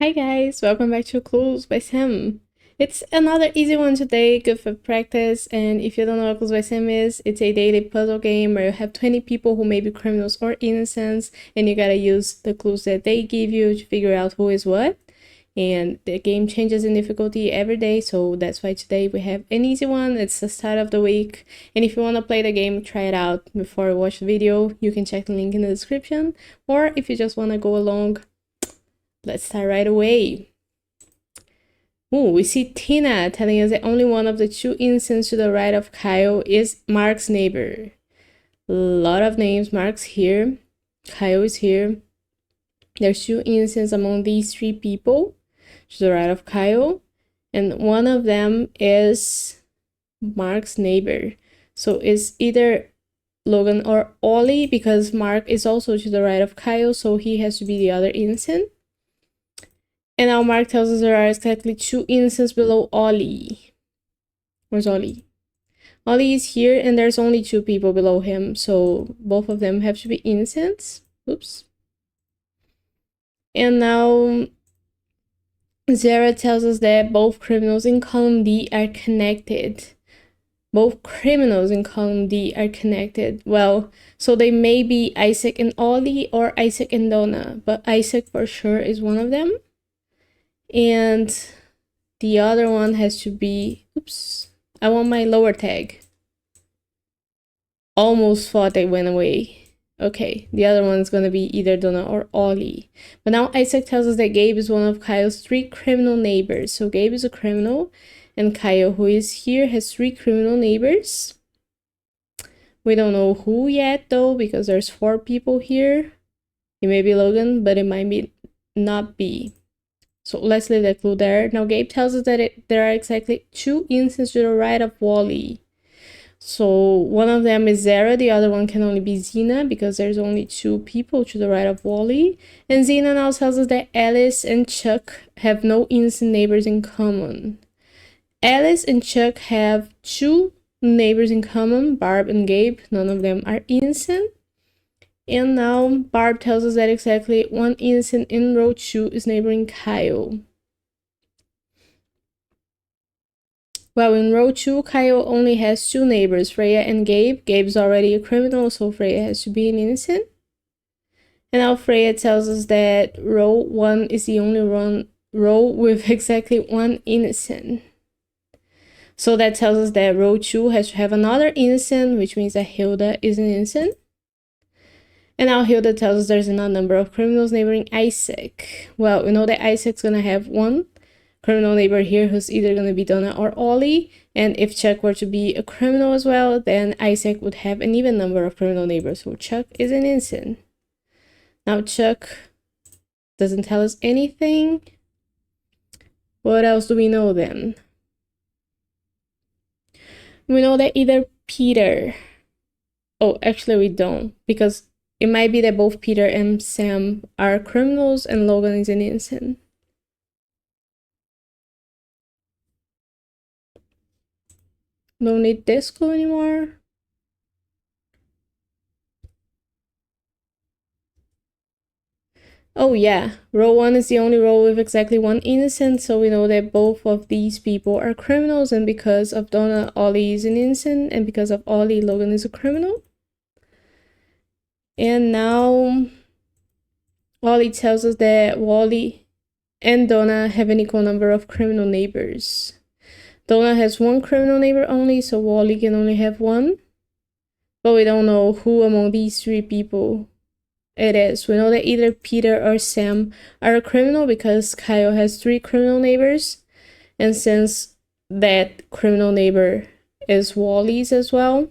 Hi guys, welcome back to Clues by Sam. It's another easy one today, good for practice, and if you don't know what Clues by Sam is, it's a daily puzzle game where you have 20 people who may be criminals or innocents, and you gotta use the clues that they give you to figure out who is what. And the game changes in difficulty every day, so that's why today we have an easy one. It's the start of the week, and if you want to play the game, try it out before you watch the video. You can check the link in the description, or if you just want to go along, let's start right away. Ooh, we see Tina telling us that only one of the two innocents to the right of Kyle is Mark's neighbor. A lot of names. Mark's here. Kyle is here. There's two innocents among these three people to the right of Kyle. And one of them is Mark's neighbor. So it's either Logan or Ollie, because Mark is also to the right of Kyle, so he has to be the other innocent. And now Mark tells us there are exactly two innocents below Ollie. Where's Ollie? Ollie is here, and there's only two people below him, so both of them have to be innocents. Oops. And now Zara tells us that both criminals in column D are connected. Both criminals in column D are connected. Well, so they may be Isaac and Ollie or Isaac and Donna, but Isaac for sure is one of them. And the other one has to be, oops, I want my lower tag. Almost thought they went away. Okay, the other one's gonna be either Donna or Ollie. But now Isaac tells us that Gabe is one of Kyle's three criminal neighbors. So Gabe is a criminal, and Kyle, who is here, has three criminal neighbors. We don't know who yet though, because there's four people here. It may be Logan, but it might not be. So let's leave that clue there. Now Gabe tells us that there are exactly two innocents to the right of Wally. So one of them is Zara, the other one can only be Zena, because there's only two people to the right of Wally. And Zena now tells us that Alice and Chuck have no innocent neighbors in common. Alice and Chuck have two neighbors in common, Barb and Gabe. None of them are innocent. And now Barb tells us that exactly one innocent in row 2 is neighboring Kyle. Well, in row 2, Kyle only has two neighbors, Freya and Gabe. Gabe's already a criminal, so Freya has to be an innocent. And now Freya tells us that row 1 is the only row with exactly one innocent. So that tells us that row 2 has to have another innocent, which means that Hilda is an innocent. And now Hilda tells us there's a number of criminals neighboring Isaac. Well, we know that Isaac's gonna have one criminal neighbor here who's either gonna be Donna or Ollie. And if Chuck were to be a criminal as well, then Isaac would have an even number of criminal neighbors. So Chuck is an innocent. Now Chuck doesn't tell us anything. What else do we know then? We know that either Peter... Oh, actually we don't, because it might be that both Peter and Sam are criminals and Logan is an innocent. Don't need this clue anymore. Oh yeah, row 1 is the only row with exactly one innocent, so we know that both of these people are criminals, and because of Donna, Ollie is an innocent, and because of Ollie, Logan is a criminal. And now Ollie tells us that Wally and Donna have an equal number of criminal neighbors. Donna has one criminal neighbor only, so Wally can only have one. But we don't know who among these three people it is. We know that either Peter or Sam are a criminal because Kyle has three criminal neighbors. And since that criminal neighbor is Wally's as well,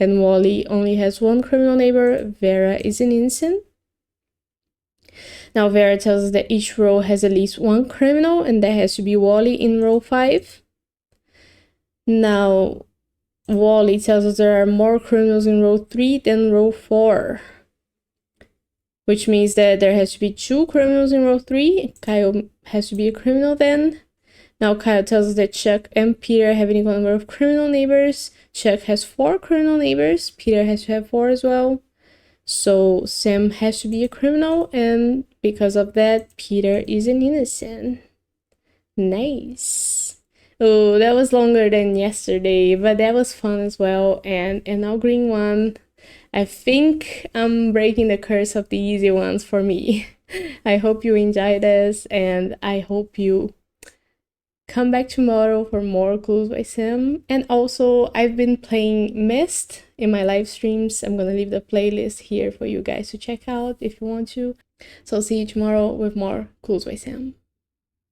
and Wally only has one criminal neighbor, Vera is an innocent. Now Vera tells us that each row has at least one criminal, and that has to be Wally in row 5. Now Wally tells us there are more criminals in row 3 than row 4, which means that there has to be two criminals in row 3. Kyle has to be a criminal then. Now Kyle tells us that Chuck and Peter have an equal number of criminal neighbors. Chuck has 4 criminal neighbors. Peter has to have 4 as well. So Sam has to be a criminal, and because of that, Peter is an innocent. Nice. Oh, that was longer than yesterday, but that was fun as well. And now green one. I think I'm breaking the curse of the easy ones for me. I hope you enjoy this, and I hope you come back tomorrow for more Clues by Sim. And also, I've been playing Myst in my live streams. I'm gonna leave the playlist here for you guys to check out if you want to. So see you tomorrow with more Clues by Sim.